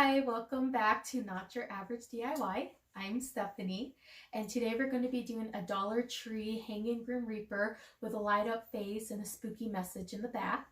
Hi, welcome back to Not Your Average DIY. I'm Stephanie, and today we're going to be doing a Dollar Tree hanging Grim Reaper with a light up face and a spooky message in the back.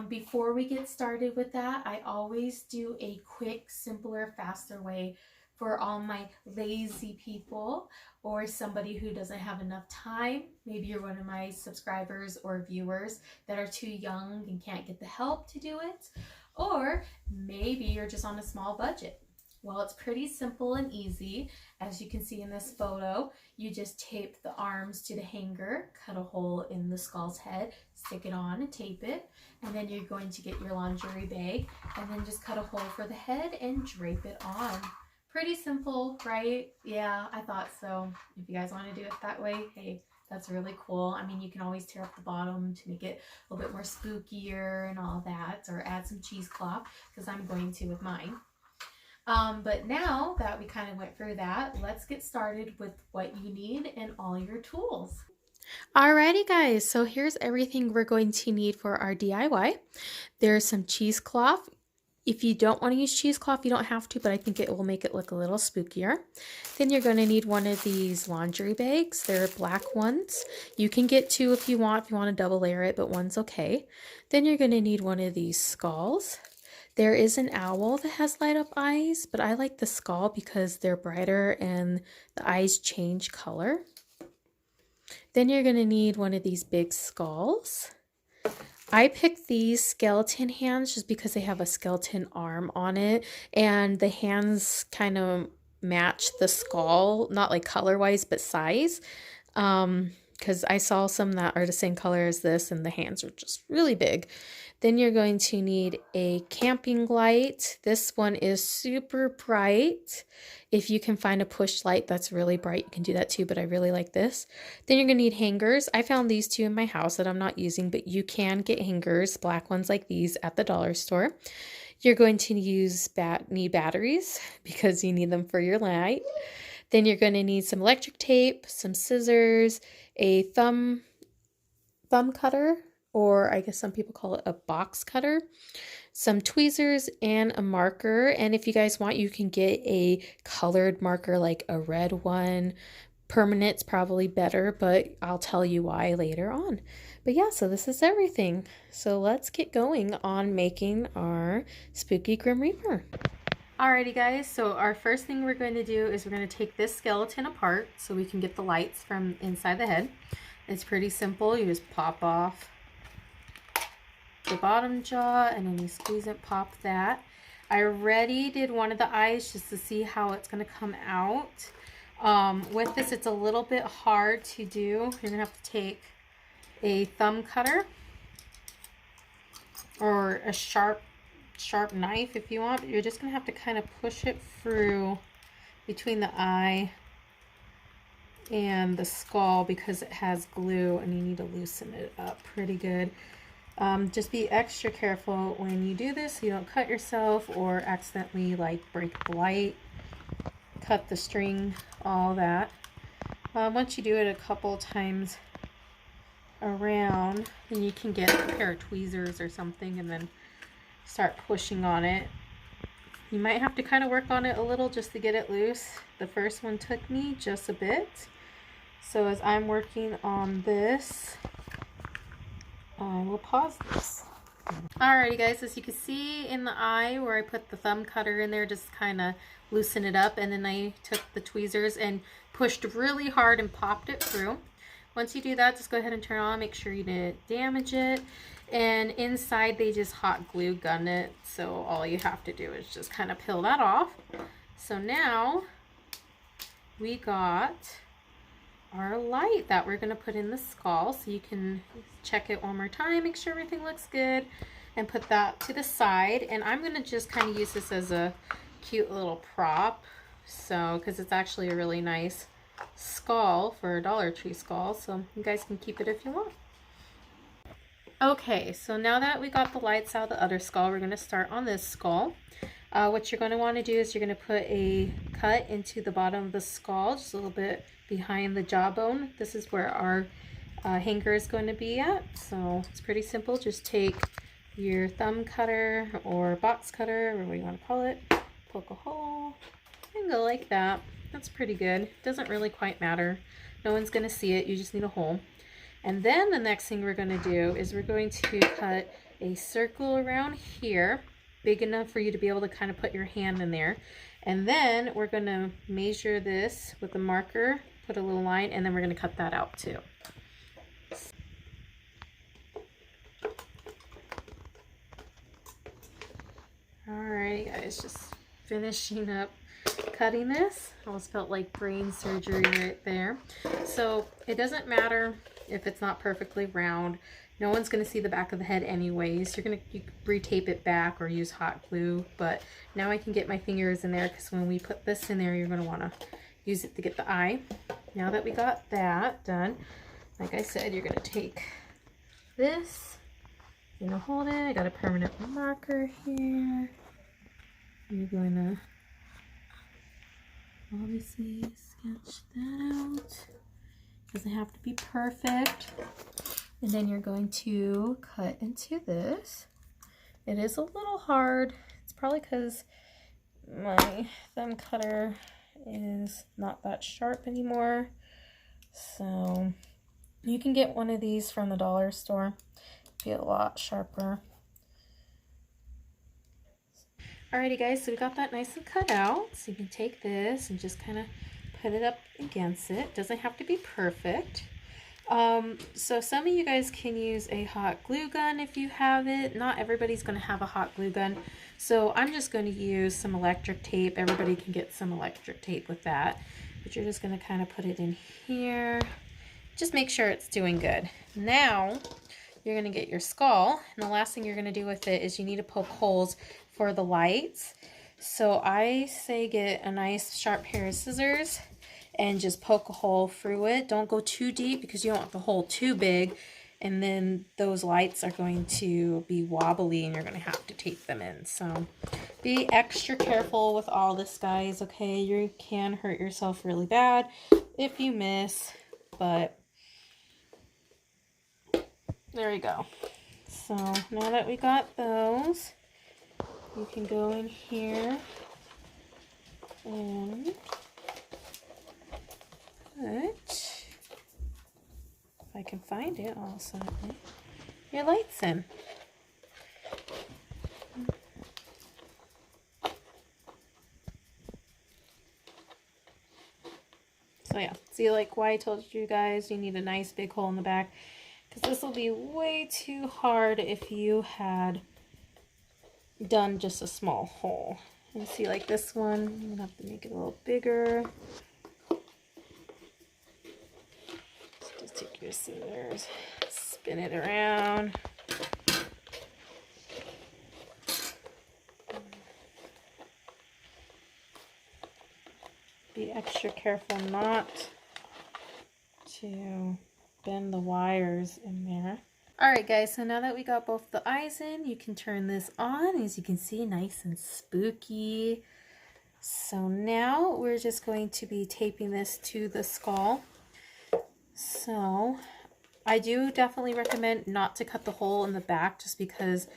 Before we get started with that, I always do a quick, simpler, faster way for all my lazy people or somebody who doesn't have enough time. Maybe you're one of my subscribers or viewers that are too young and can't get the help to do it. Or maybe you're just on a small budget. Well, it's pretty simple and easy. As you can see in this photo, you just tape the arms to the hanger, cut a hole in the skull's head, stick it on and tape it, and then you're going to get your lingerie bag and then just cut a hole for the head and drape it on. Pretty simple, right? Yeah, I thought so. If you guys want to do it that way, hey, that's really cool. I mean, you can always tear up the bottom to make it a little bit more spookier and all that, or add some cheesecloth, because I'm going to with mine. But now that we kind of went through that, let's get started with what you need and all your tools. Alrighty guys, so here's everything we're going to need for our DIY. There's some cheesecloth. If you don't want to use cheesecloth, you don't have to, but I think it will make it look a little spookier. Then you're going to need one of these laundry bags. They're black ones. You can get two if you want to double layer it, but one's okay. Then you're going to need one of these skulls. There is an owl that has light up eyes, but I like the skull because they're brighter and the eyes change color. Then you're going to need one of these big skulls. I picked these skeleton hands just because they have a skeleton arm on it, and the hands kind of match the skull, not like color-wise, but size. Because I saw some that are the same color as this, and the hands are just really big. Then you're going to need a camping light. This one is super bright. If you can find a push light that's really bright, you can do that too, but I really like this. Then you're going to need hangers. I found these two in my house that I'm not using, but you can get hangers, black ones like these, at the dollar store. You're going to need batteries because you need them for your light. Then you're going to need some electric tape, some scissors, a thumb cutter, or I guess some people call it a box cutter, some tweezers, and a marker. And if you guys want, you can get a colored marker, like a red one. Permanent's probably better, but I'll tell you why later on. But yeah, so this is everything. So let's get going on making our spooky Grim Reaper. Alrighty guys, so our first thing we're going to do is we're going to take this skeleton apart so we can get the lights from inside the head. It's pretty simple. You just pop off the bottom jaw and then you squeeze it, pop that. I already did one of the eyes just to see how it's going to come out. With this, it's a little bit hard to do. You're going to have to take a thumb cutter or a sharp knife if you want, but you're just going to have to kind of push it through between the eye and the skull because it has glue and you need to loosen it up pretty good. Just be extra careful when you do this so you don't cut yourself or accidentally like break the light, cut the string, all that. Once you do it a couple times around, then you can get a pair of tweezers or something and then start pushing on it. You might have to kind of work on it a little just to get it loose. The first one took me just a bit. So as I'm working on this, I will pause this. Alrighty guys, as you can see in the eye where I put the thumb cutter in there, just kind of loosen it up, and then I took the tweezers and pushed really hard and popped it through. Once you do that, just go ahead and turn it on, make sure you didn't damage it. And inside they just hot glue gun it, so all you have to do is just kind of peel that off. So now we got our light that we're going to put in the skull, so you can check it one more time, make sure everything looks good, and put that to the side. And I'm going to just kind of use this as a cute little prop, so because it's actually a really nice skull for a Dollar Tree skull, so you guys can keep it if you want. Okay, so now that we got the lights out of the other skull, we're going to start on this skull. What you're going to want to do is you're going to put a cut into the bottom of the skull, just a little bit behind the jawbone. This is where our hanger is going to be at. So it's pretty simple. Just take your thumb cutter or box cutter, or what you want to call it, poke a hole and go like that. That's pretty good. Doesn't really quite matter. No one's going to see it. You just need a hole. And then the next thing we're going to do is we're going to cut a circle around here, big enough for you to be able to kind of put your hand in there. And then we're going to measure this with a marker, put a little line, and then we're going to cut that out too. Alright guys, just finishing up cutting this. Almost felt like brain surgery right there. So it doesn't matter if it's not perfectly round. No one's going to see the back of the head anyways. You can re-tape it back or use hot glue. But now I can get my fingers in there, because when we put this in there, you're going to want to use it to get the eye. Now that we got that done, like I said, you're going to take this. You're going to hold it. I got a permanent marker here. You're going to obviously sketch that out. Doesn't have to be perfect. And then you're going to cut into this. It is a little hard. It's probably because my thumb cutter is not that sharp anymore. So you can get one of these from the dollar store. Be a lot sharper. Alrighty guys, so we got that nice and cut out. So you can take this and just kind of put it up against it. Doesn't have to be perfect. So some of you guys can use a hot glue gun if you have it. Not everybody's going to have a hot glue gun. So I'm just going to use some electric tape. Everybody can get some electric tape with that. But you're just going to kind of put it in here. Just make sure it's doing good. Now you're going to get your skull. And the last thing you're going to do with it is you need to poke holes for the lights. So I say get a nice sharp pair of scissors and just poke a hole through it. Don't go too deep because you don't want the hole too big, and then those lights are going to be wobbly and you're going to have to tape them in. So be extra careful with all this, guys, okay? You can hurt yourself really bad if you miss, but there we go. So now that we got those, you can go in here and put, if I can find it also, your lights in. So yeah, see, like why I told you guys you need a nice big hole in the back, because this will be way too hard if you had done just a small hole. And see, like this one, I'm gonna have to make it a little bigger. Just take your scissors, spin it around. Be extra careful not to bend the wires in there. Alright guys, so now that we got both the eyes in, you can turn this on. As you can see, nice and spooky. So now we're just going to be taping this to the skull. So I do definitely recommend not to cut the hole in the back, just because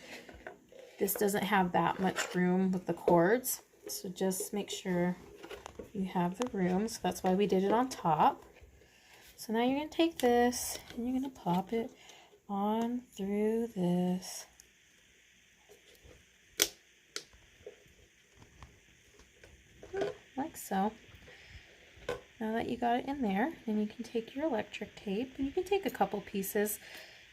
this doesn't have that much room with the cords. So just make sure you have the room. So that's why we did it on top. So now you're going to take this and you're going to pop it on through this. Like so. Now that you got it in there, then you can take your electric tape, and you can take a couple pieces.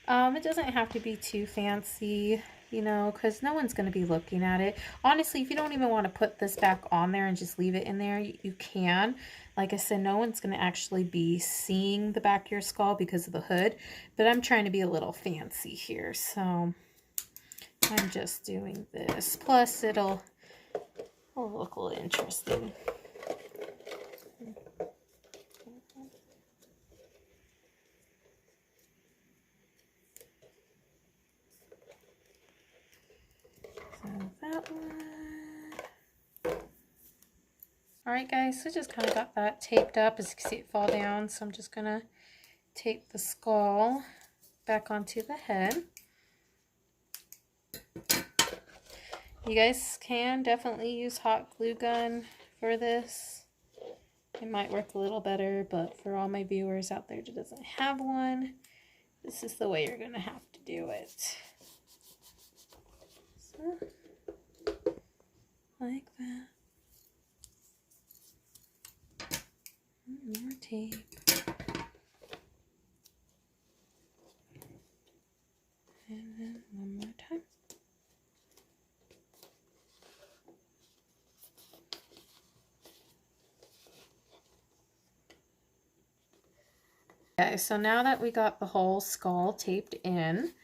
It doesn't have to be too fancy, you know, because no one's going to be looking at it. Honestly, if you don't even want to put this back on there and just leave it in there, you can. Like I said, no one's going to actually be seeing the back of your skull because of the hood, but I'm trying to be a little fancy here, so I'm just doing this. Plus, it'll look a little interesting. That one. Alright guys, so just kind of got that taped up. As you can see, it fall down, so I'm just going to tape the skull back onto the head. You guys can definitely use hot glue gun for this. It might work a little better, but for all my viewers out there that doesn't have one, this is the way you're going to have to do it. So, like that. More tape. And then one more time. Okay, so now that we got the whole skull taped in,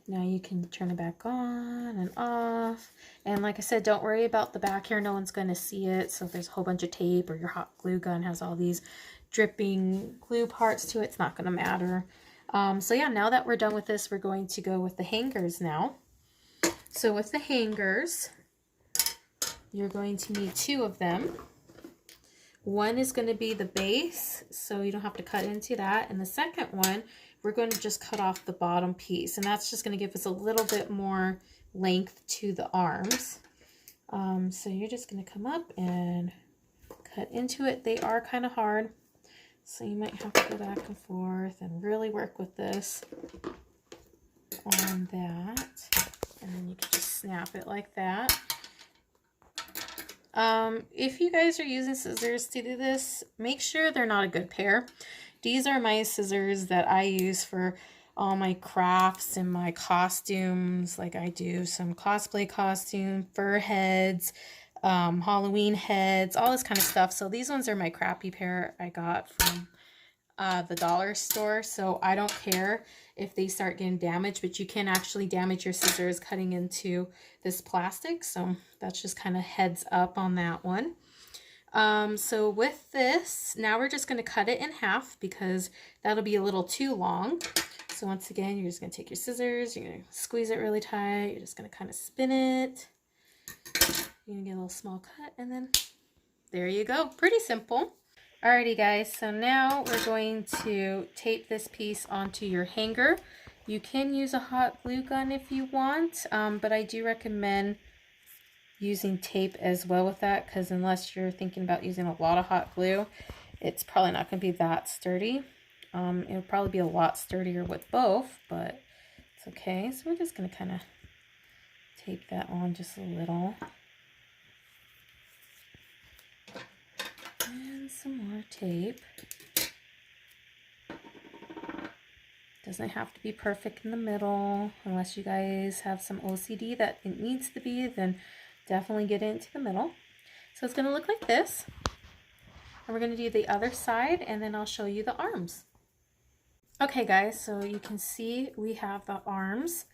now you can turn it back on and off. And like I said, don't worry about the back here. No one's going to see it. So if there's a whole bunch of tape or your hot glue gun has all these dripping glue parts to it, it's not going to matter. So yeah, now that we're done with this, we're going to go with the hangers now. So with the hangers, you're going to need 2 of them. One is going to be the base, so you don't have to cut into that. And the second one, we're going to just cut off the bottom piece. And that's just going to give us a little bit more length to the arms. So you're just going to come up and cut into it. They are kind of hard, so you might have to go back and forth and really work with this on that. And then you can just snap it like that. If you guys are using scissors to do this, make sure they're not a good pair. These are my scissors that I use for all my crafts and my costumes. Like I do some cosplay costume, fur heads, Halloween heads, all this kind of stuff. So these ones are my crappy pair I got from the dollar store. So I don't care if they start getting damaged, but you can actually damage your scissors cutting into this plastic. So that's just kind of heads up on that one. So with this, now we're just going to cut it in half because that'll be a little too long. So once again, you're just going to take your scissors, you're going to squeeze it really tight, you're just going to kind of spin it. You're going to get a little small cut, and then there you go. Pretty simple. Alrighty guys, so now we're going to tape this piece onto your hanger. You can use a hot glue gun if you want, but I do recommend using tape as well with that, because unless you're thinking about using a lot of hot glue, it's probably not going to be that sturdy. It'll probably be a lot sturdier with both, but it's okay. So we're just going to kind of tape that on just a little. And some more tape. Doesn't have to be perfect in the middle. Unless you guys have some OCD that it needs to be, then definitely get it into the middle. So it's going to look like this. And we're going to do the other side, and then I'll show you the arms. Okay guys, so you can see we have the arms,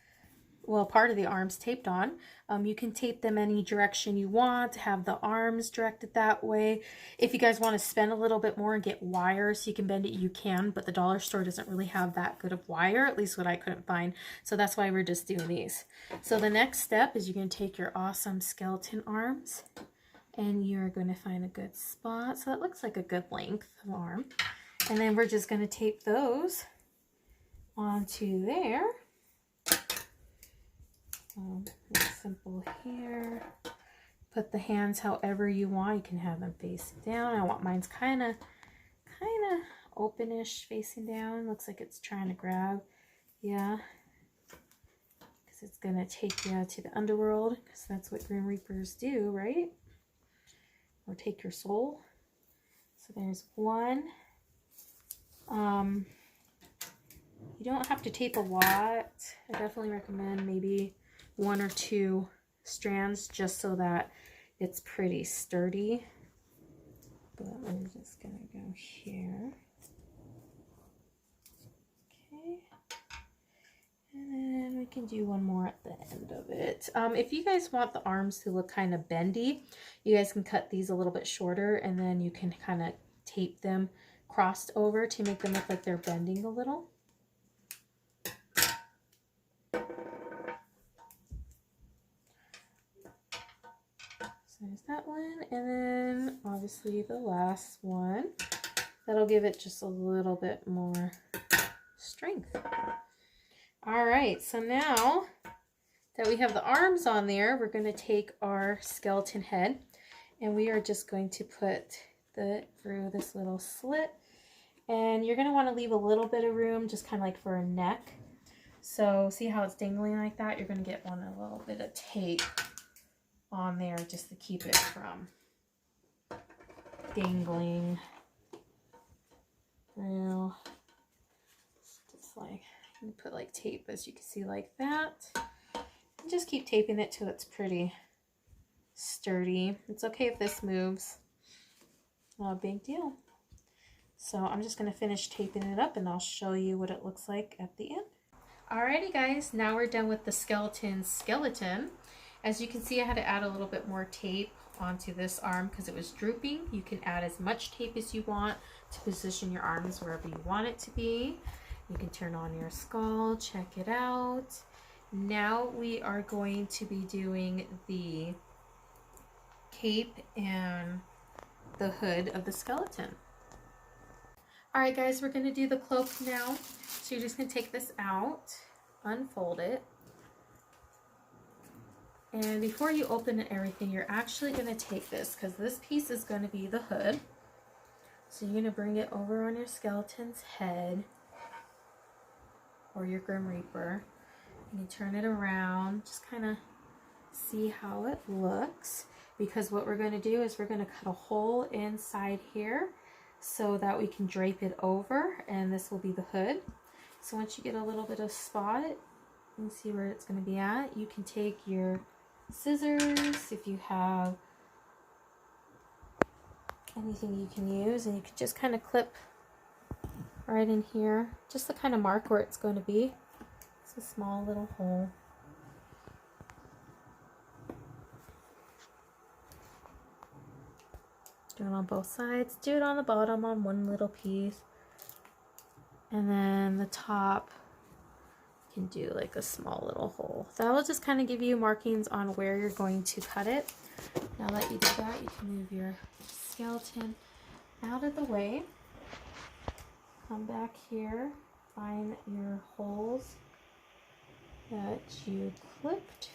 well, part of the arms taped on. You can tape them any direction you want, have the arms directed that way. If you guys want to spend a little bit more and get wire so you can bend it, you can, but the dollar store doesn't really have that good of wire, at least what I couldn't find. So that's why we're just doing these. So the next step is you're going to take your awesome skeleton arms and you're going to find a good spot. So that looks like a good length of arm. And then we're just going to tape those onto there. It's simple here. Put the hands however you want. You can have them facing down. I want mine's kind of openish facing down. Looks like it's trying to grab. Yeah. Because it's going to take you to the underworld. Because that's what Grim Reapers do, right? Or take your soul. So there's one. You don't have to tape a lot. I definitely recommend maybe 1 or 2 strands just so that it's pretty sturdy. But I'm just gonna go here. Okay. And then we can do one more at the end of it. If you guys want the arms to look kind of bendy, you guys can cut these a little bit shorter and then you can kind of tape them crossed over to make them look like they're bending a little. So there's that one, and then obviously the last one. That'll give it just a little bit more strength. All right, so now that we have the arms on there, we're going to take our skeleton head and we are just going to put through this little slit. And you're going to want to leave a little bit of room, just kind of like for a neck. So see how it's dangling like that? You're going to a little bit of tape on there just to keep it from dangling. Well, just like, you put like tape, as you can see, like that. And just keep taping it till it's pretty sturdy. It's okay if this moves. Not a big deal. So I'm just going to finish taping it up and I'll show you what it looks like at the end. Alrighty guys, now we're done with the skeleton. As you can see, I had to add a little bit more tape onto this arm because it was drooping. You can add as much tape as you want to position your arms wherever you want it to be. You can turn on your skull, check it out. Now we are going to be doing the cape and the hood of the skeleton. Alright guys, we're going to do the cloak now. So you're just going to take this out, unfold it. And before you open it, everything, you're actually going to take this, because this piece is going to be the hood. So you're going to bring it over on your skeleton's head, or your Grim Reaper. And you turn it around, just kind of see how it looks. Because what we're going to do is we're going to cut a hole inside here so that we can drape it over, and this will be the hood. So once you get a little bit of spot, you can see where it's going to be at. You can take your scissors, if you have anything you can use, and you can just kind of clip right in here, just to kind of mark where it's going to be. It's a small little hole. Do it on both sides. Do it on the bottom on one little piece. And then the top, you can do like a small little hole. That will just kind of give you markings on where you're going to cut it. Now that you do that, you can move your skeleton out of the way. Come back here. Find your holes that you clipped.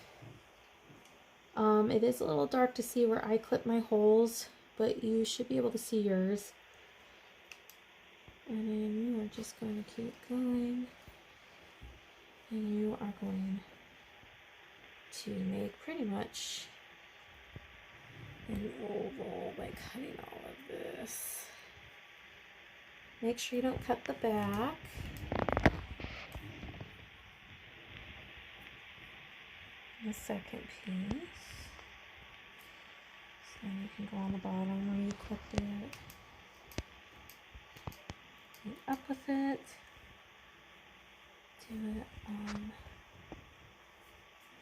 It is a little dark to see where I clipped my holes, but you should be able to see yours. And then you are just going to keep going. And you are going to make pretty much an oval by cutting all of this. Make sure you don't cut the back. The second piece. So then you can go on the bottom where you clipped it. Go up with it. Do it on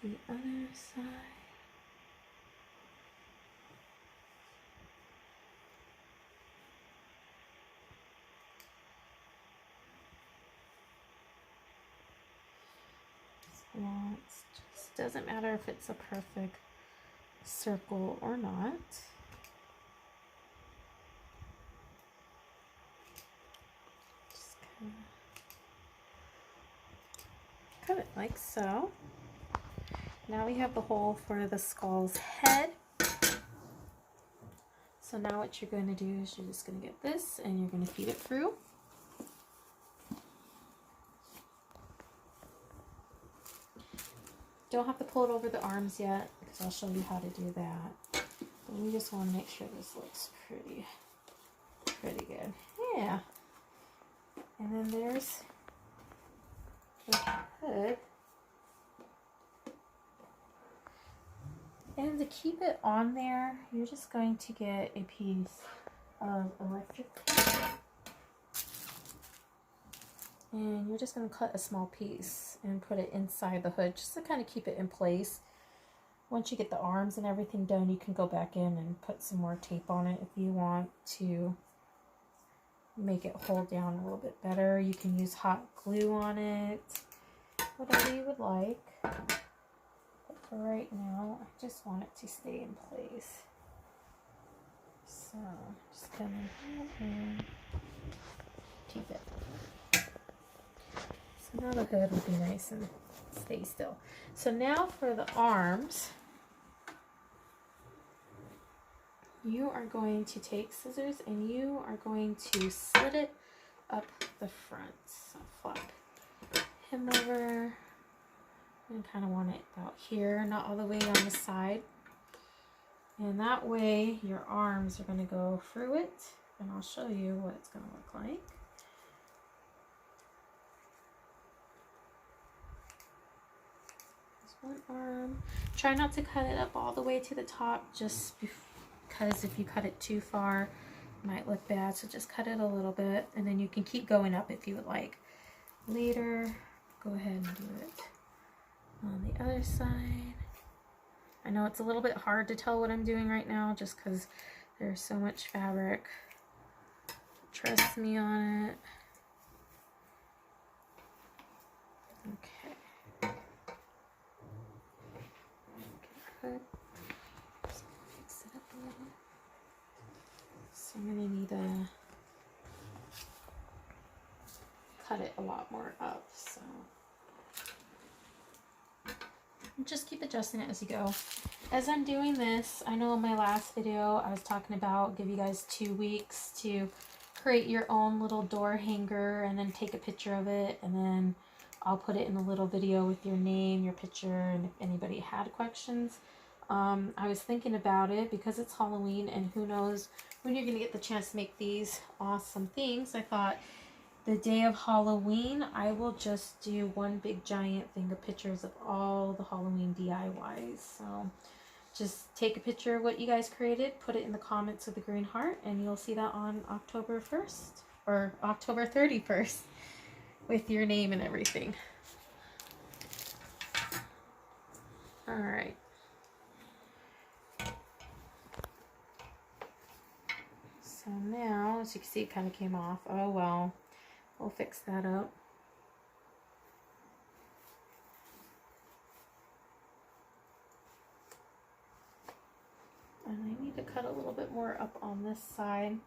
the other side. It just doesn't matter if it's a perfect circle or not. Just kind of cut it like so. Now we have the hole for the skull's head. So now what you're going to do is you're just going to get this and you're going to feed it through. Don't have to pull it over the arms yet, because I'll show you how to do that. But we just want to make sure this looks pretty good. Yeah. And then there's the hood. And to keep it on there, you're just going to get a piece of electric tape. And you're just going to cut a small piece and put it inside the hood just to kind of keep it in place. Once you get the arms and everything done, you can go back in and put some more tape on it if you want to make it hold down a little bit better. You can use hot glue on it, whatever you would like. But for right now, I just want it to stay in place. So just come in here and keep it. So now the hood will be nice and stay still. So now for the arms, you are going to take scissors and you are going to slit it up the front. So flop him over and kind of want it about here, not all the way on the side. And that way your arms are going to go through it, and I'll show you what it's going to look like. There's one arm. Try not to cut it up all the way to the top, just because if you cut it too far, it might look bad. So just cut it a little bit, and then you can keep going up if you would like. Later, go ahead and do it on the other side. I know it's a little bit hard to tell what I'm doing right now just because there's so much fabric. Trust me on it. Okay. Good. Just fix it up a little. So I'm going to need to cut it a lot more up, so just keep adjusting it as you go. As I'm doing this, I know in my last video I was talking about give you guys 2 weeks to create your own little door hanger and then take a picture of it, and then I'll put it in a little video with your name, your picture, and if anybody had questions. I was thinking about it because it's Halloween and who knows when you're gonna get the chance to make these awesome things. I thought the day of Halloween, I will just do one big giant thing of pictures of all the Halloween DIYs. So just take a picture of what you guys created, put it in the comments with the green heart, and you'll see that on October 1st or October 31st with your name and everything. All right. So now, as you can see, it kind of came off. Oh well. We'll fix that up. And I need to cut a little bit more up on this side.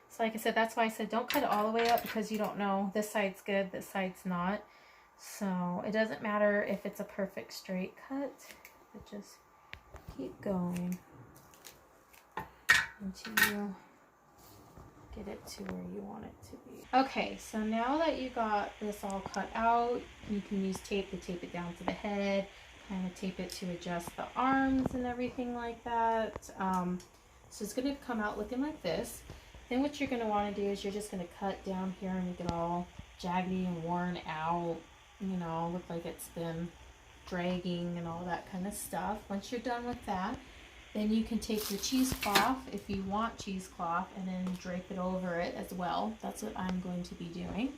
So like I said, that's why I said don't cut it all the way up, because you don't know. This side's good, this side's not. So it doesn't matter if it's a perfect straight cut, but just keep going until you get it to where you want it to be. Okay, so now that you got this all cut out, you can use tape to tape it down to the head, kind of tape it to adjust the arms and everything like that. So it's going to come out looking like this. Then what you're going to want to do is you're just going to cut down here and make it all jaggedy and worn out, you know, look like it's been dragging and all that kind of stuff. Once you're done with that, then you can take your cheesecloth, if you want cheesecloth, and then drape it over it as well. That's what I'm going to be doing.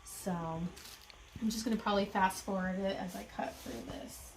So I'm just going to probably fast forward it as I cut through this.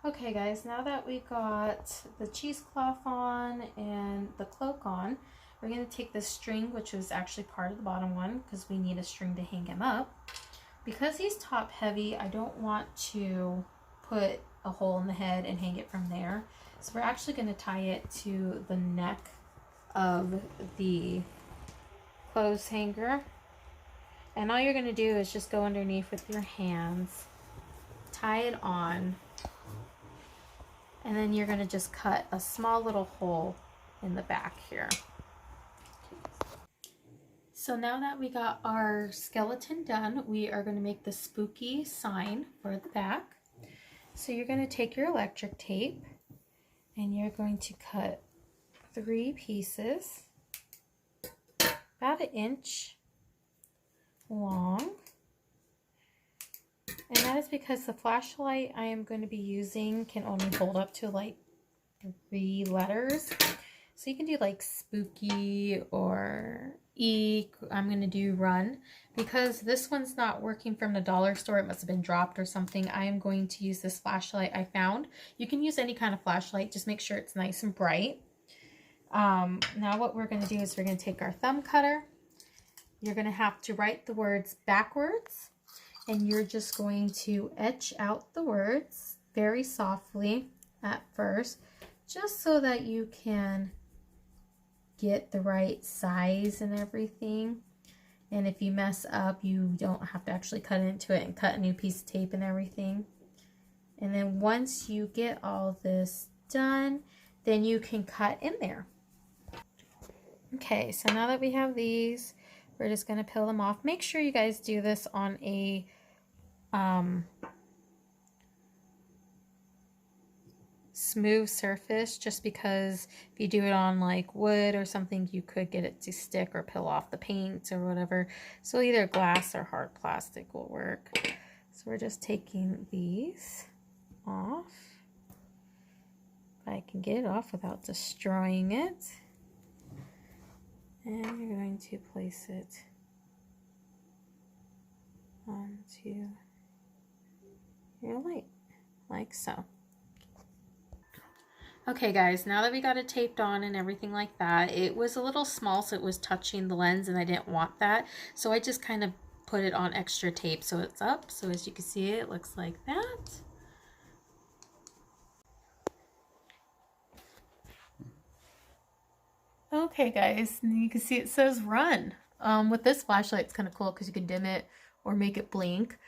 Okay guys, now that we got the cheesecloth on and the cloak on, we're going to take this string, which was actually part of the bottom one because we need a string to hang him up. Because he's top heavy, I don't want to put a hole in the head and hang it from there. So we're actually going to tie it to the neck of the clothes hanger. And all you're going to do is just go underneath with your hands, tie it on, and then you're going to just cut a small little hole in the back here. So now that we got our skeleton done, we are going to make the spooky sign for the back. So you're going to take your electric tape and you're going to cut 3 pieces, about 1 inch long. And that is because the flashlight I am going to be using can only hold up to like 3 letters. So you can do like spooky or I'm going to do run. Because this one's not working from the dollar store, it must have been dropped or something, I am going to use this flashlight I found. You can use any kind of flashlight, just make sure it's nice and bright. Now what we're going to do is we're going to take our thumb cutter. You're going to have to write the words backwards, and you're just going to etch out the words very softly at first, just so that you can get the right size and everything. And if you mess up, you don't have to actually cut into it and cut a new piece of tape and everything. And then once you get all this done, then you can cut in there. Okay, so now that we have these, we're just going to peel them off. Make sure you guys do this on a smooth surface, just because if you do it on like wood or something, you could get it to stick or peel off the paint or whatever. So either glass or hard plastic will work. So we're just taking these off. If I can get it off without destroying it. And you're going to place it onto your light, like so. Okay guys, now that we got it taped on and everything like that, it was a little small, so it was touching the lens and I didn't want that. So I just kind of put it on extra tape so it's up. So as you can see, it looks like that. Okay guys, and you can see it says run. With this flashlight, it's kind of cool because you can dim it or make it blink.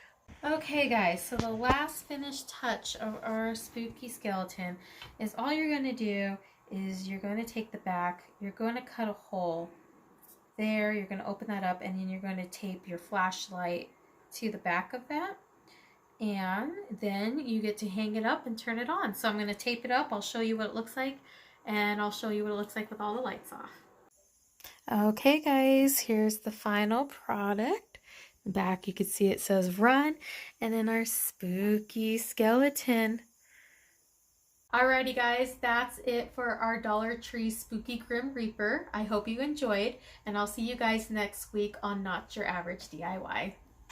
Okay guys, so the last finished touch of our spooky skeleton is all you're going to do is you're going to take the back, you're going to cut a hole there, you're going to open that up, and then you're going to tape your flashlight to the back of that. And then you get to hang it up and turn it on. So I'm going to tape it up, I'll show you what it looks like, and I'll show you what it looks like with all the lights off. Okay guys, here's the final product. Back you can see it says run, and then our spooky skeleton. Alrighty guys, that's it for our Dollar Tree Spooky Grim Reaper. I hope you enjoyed, and I'll see you guys next week on Not Your Average DIY.